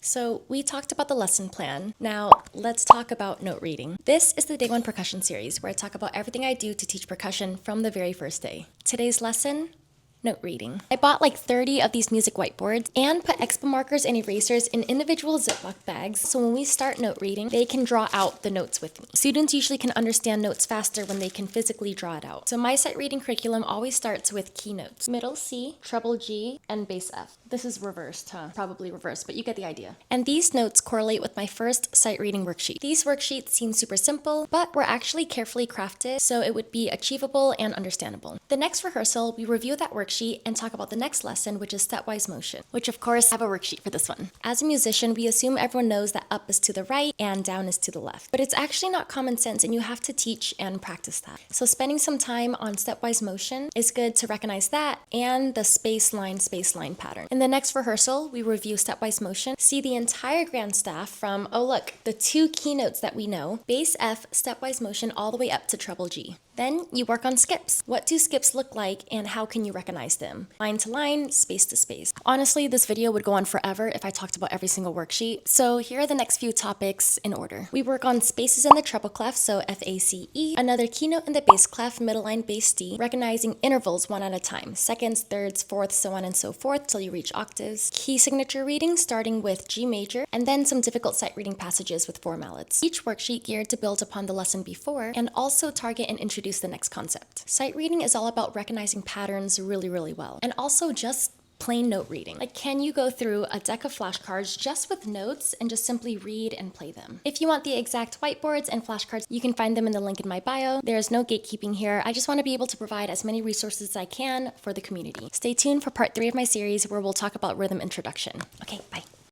So we talked about the lesson plan. Now let's talk about note reading. This is the Day 1 Percussion series where I talk about everything I do to teach percussion from the very first day. Today's lesson, note reading. I bought like 30 of these music whiteboards and put expo markers and erasers in individual Ziploc bags, so when we start note reading, they can draw out the notes with me. Students usually can understand notes faster when they can physically draw it out. So my sight reading curriculum always starts with key notes. Middle C, treble G, and bass F. This is reversed, huh? Probably reversed, but you get the idea. And these notes correlate with my first sight reading worksheet. These worksheets seem super simple, but were actually carefully crafted so it would be achievable and understandable. The next rehearsal, we review that worksheet and talk about the next lesson, which is stepwise motion, which of course I have a worksheet for this one. As a musician, we assume everyone knows that up is to the right and down is to the left, but it's actually not common sense and you have to teach and practice that. So spending some time on stepwise motion is good to recognize that and the space line pattern. In the next rehearsal, we review stepwise motion, see the entire grand staff from, oh look, the two keynotes that we know, bass F, stepwise motion all the way up to treble G. Then you work on skips. What do skips look like and how can you recognize them? Line to line, space to space. Honestly, this video would go on forever if I talked about every single worksheet. So here are the next few topics in order. We work on spaces in the treble clef, so F, A, C, E. Another keynote in the bass clef, middle line, bass D. Recognizing intervals one at a time. Seconds, thirds, fourths, so on and so forth till you reach octaves. Key signature reading starting with G major, and then some difficult sight reading passages with 4 mallets. Each worksheet geared to build upon the lesson before and also target and introduce the next concept. Sight reading is all about recognizing patterns really well, and also just plain note reading. Like, can you go through a deck of flashcards just with notes and just simply read and play them? If you want the exact whiteboards and flashcards, you can find them in the link in my bio. There's no gatekeeping here. I just want to be able to provide as many resources as I can for the community. Stay tuned for part 3 of my series where we'll talk about rhythm introduction. Okay, bye.